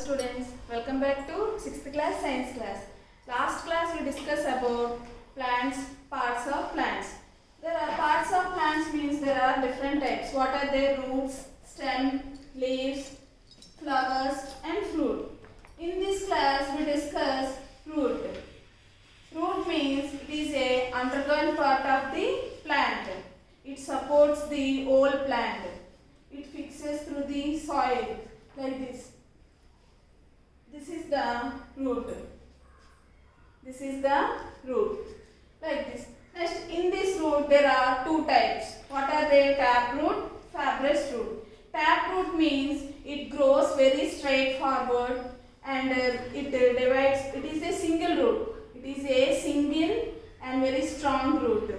students, welcome back to 6th class science class. Last class we discussed about plants, parts of plants. There are parts of plants means there are different types. What are their roots, stem, leaves, flowers and fruit. In this class we discuss root. Root means it is a underground part of the plant. It supports the whole plant. It fixes through the soil like this. This is the root. This is the root like this. Next, in this root there are two types. What are they? Taproot, fibrous root. Taproot means it grows very straight forward and it divides. It is a single root. It is a single and very strong root.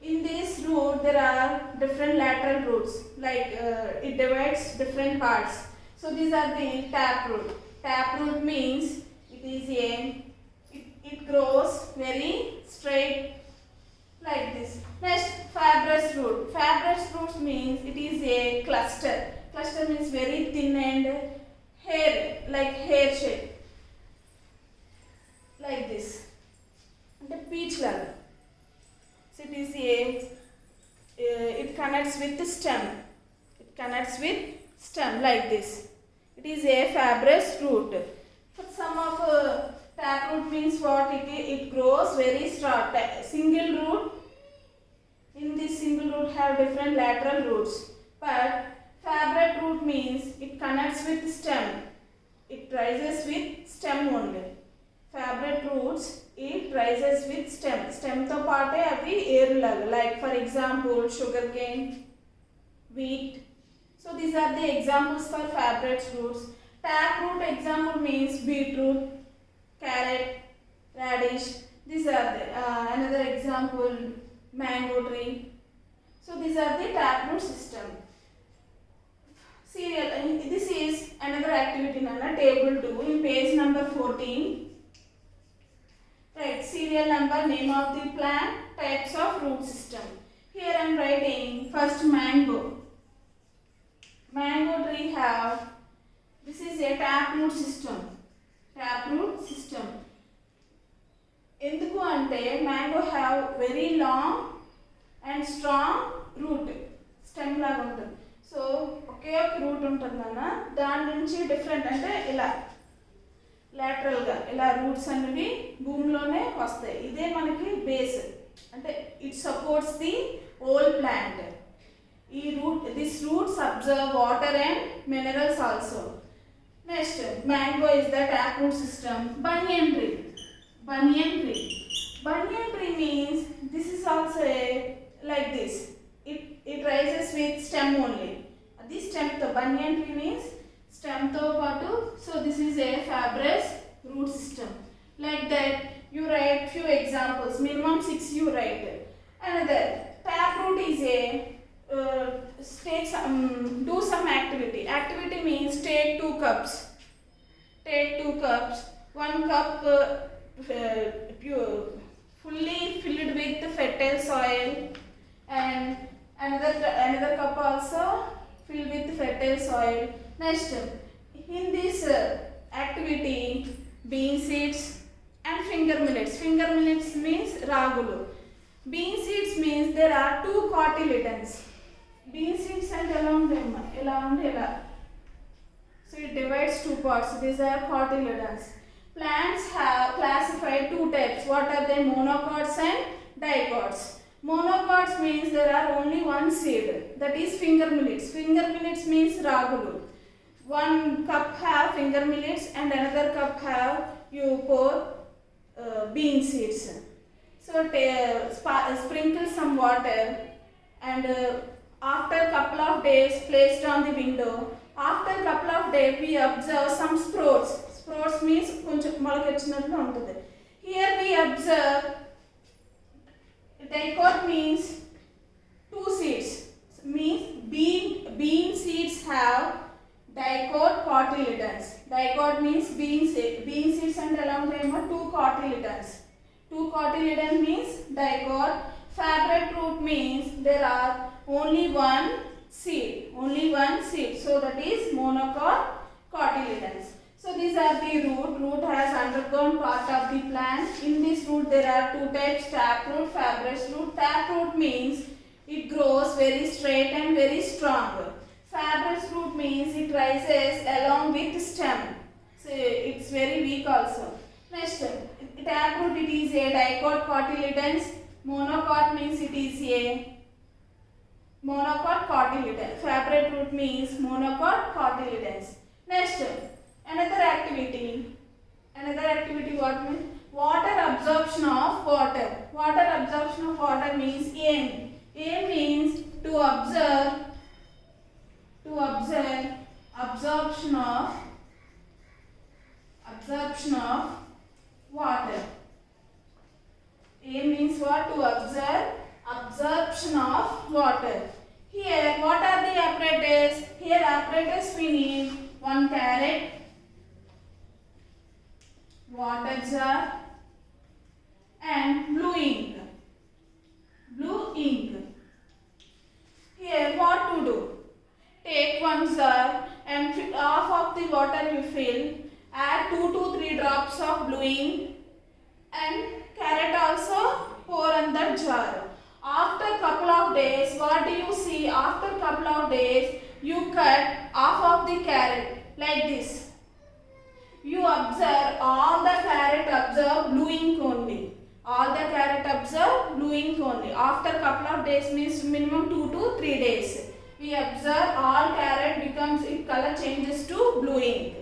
In this root there are different lateral roots, like it divides different parts. So these are the taproot. Taproot means it grows very straight like this. Next, fibrous root. Fibrous root means it is a cluster. Cluster means very thin and hair shape like this. And peach laga. So it is it connects with the stem. It connects with stem like this. It is a fibrous root. For some of taproot means what it grows very strong. Single root. In this single root have different lateral roots. But fibrous root means it connects with stem. It rises with stem only. Fibrous roots it rises with stem. Stem to paate avi erulaga. Like for example sugarcane, wheat. So these are the examples for fibrous roots. Taproot example means beetroot, carrot, radish. These are the another example mango tree. So these are the taproot system. Serial. This is another activity nana table 2 in page number 14. Right, serial number, name of the plant, types of root system. Here I am writing first mango. Mango tree have, this is a taproot system. Taproot system. Enduku ante mango have very long and strong root. Stem laga untundi. So ఒకే ఒక route ఉంటుందన్న దాని నుంచి different అంటే ఇలా lateral గా ఇలా roots అనేవి భూమిలోనే వస్తాయి. ఇదే మనకి బేస్ అంటే it supports the whole plant. This roots absorb water and minerals also. Next, mango is the taproot system. Banyan tree. Banyan tree. Banyan tree means this is also like this. It rises with stem only. This stem to banyan tree means stem to patu. So this is a fibrous root system. Like that, you write few examples. Minimum 6 you write. Another taproot is a do some activity. Activity means take 2 cups. Take 2 cups. 1 cup fully filled with fertile soil, and another cup also filled with fertile soil. Next, in this activity, bean seeds and finger millets. Finger millets means ragulu. Bean seeds means there are 2 cotyledons. Bean seeds and ela. So it divides 2 parts. These are cotyledons. Plants have classified 2 types. What are they? Monocots and dicots. Monocots means there are only 1 seed. That is finger millets. Finger millets means ragulu. 1 cup have finger millets and another cup have you pour bean seeds. So sprinkle some water and after couple of days placed on the window. After couple of days we observe some sprouts. Sprouts means koncham molakechinatlu untundi. Here we observe dicot means 2 seeds. Means bean seeds have dicot cotyledons. Dicot means bean seeds and ela untayemo 2 cotyledons. 2 cotyledon means dicot. Fibrous root means there are only 1 seed. So that is monocot cotyledons. So these are the root. Root has undergone part of the plant. In this root there are two types, taproot, fibrous root. Taproot means it grows very straight and very strong. Fibrous root means it rises along with stem. So it's very weak also. Next, taproot, it is a dicot cotyledons. Monocot means it is a monocot cotyledons. Fibrous root means monocot cotyledons. Next, another activity. Another activity what means? Water absorption of water. Water absorption of water means aim. Aim means to observe absorption of water. Aim means what? To observe absorption of water. Here, what are the apparatus? Here, apparatus we need one carrot, water jar, and blue ink. Blue ink. Here, what to do? Take one jar and half of the water you fill. Add 2 to 3 drops of blue ink and carrot also pour in the jar. After couple of days, what do you see? After couple of days, you cut half of the carrot like this. You observe all the carrot absorb blue ink only. All the carrot absorb blue ink only. After couple of days means minimum 2 to 3 days. We observe all carrot becomes, its color changes to blue ink.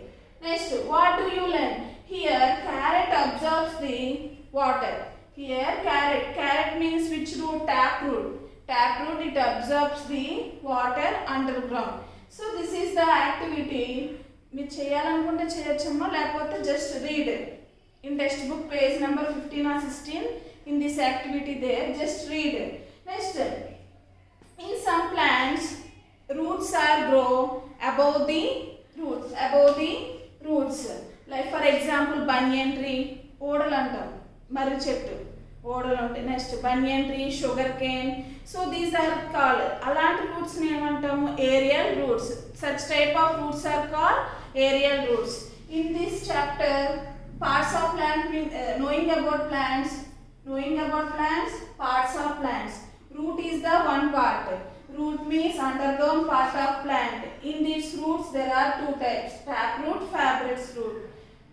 Next, what do you learn? Here, carrot absorbs the water. Here, carrot means which root? Taproot. Taproot, it absorbs the water underground. So, this is the activity. మీరు చేయాలనుకుంటే చేయొచ్చమ్మా, లేకపోతే just read in textbook page number 15 or 16 in this activity there, just read. Next, in some plants, roots are grow above the roots. Like for example, banyan tree, ఓడలు అంటాం, మర్రి చెట్టు ఓడలు ఉంటాయి. Next banyan tree, sugar cane. So these are called, అలాంటి roots ఏమంటాము? Aerial roots. Such type of roots are called aerial roots. In this chapter, parts of plant, knowing about plants, parts of plants. Root is the one part. Root means undergone part of plant. In these roots there are two types, taproot, fibrous root.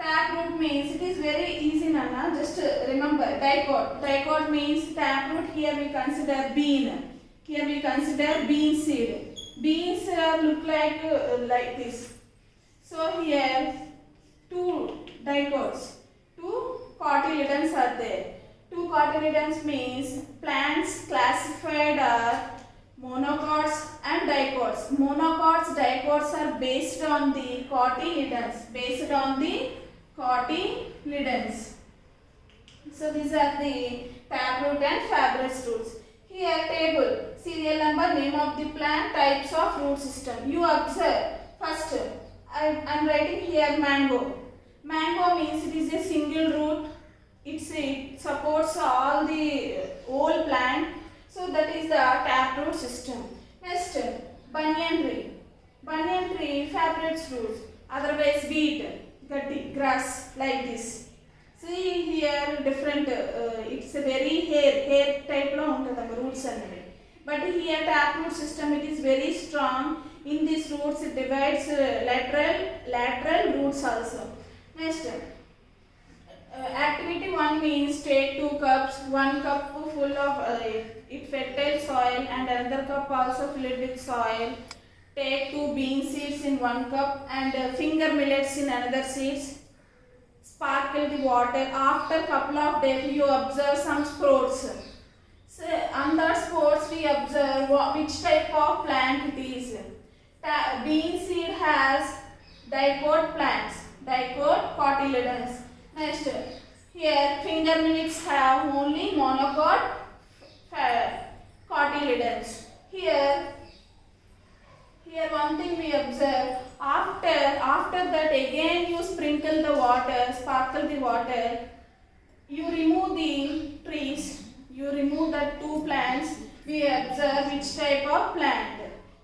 Taproot means, it is very easy, Nana, just remember, dicot. Dicot means taproot. Here we consider bean. Here we consider bean seed. Beans look like this. So here two dicots, two cotyledons are there. Two cotyledons means plants classified are monocots and dicots. Monocots, dicots are based on the cotyledons. So these are the taproot and fibrous roots. Here table, serial number, name of the plant, types of root system. You observe. First, I am writing here mango. Mango means it is a single root. It supports all the whole plant. So that is the taproot system. Next, banyan tree, fibrous roots. Otherwise wheat, gatti, grass, like this. See here different, it's a very hair type lo untadamma roots annavi. But here taproot system, it is very strong. In these roots it divides lateral roots also. Next, activity 1 means take 2 cups, 1 cup full of fertile soil and another cup also filled with soil. Take 2 bean seeds in 1 cup and finger millets in another seeds. Sparkle the water. After couple of days you observe some sprouts. So under sprouts we observe which type of plant it is. Bean seed has dicot plants, dicot cotyledons. Next, here finger millets have only monocot cotyledons. Here one thing we observe, after that again you sprinkle the water, sparkle the water, you remove the trees, you remove the 2 plants, we observe which type of plant.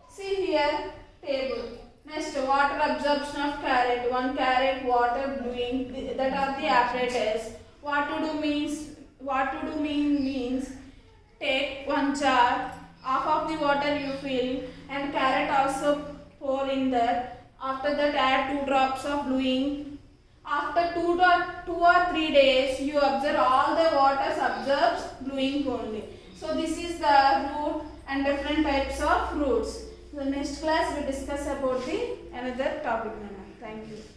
See here table, Next, water absorption of carrot. 1 carrot water bluing. That are the apparatus. What to do means take 1 jar, half of the water you fill, and carrot also pour in that. After that, add 2 drops of bluing. After 2 or 3 days, you observe all the water absorbs bluing only. So this is the root and different types of roots. The next class we discuss about the another topic. Thank you.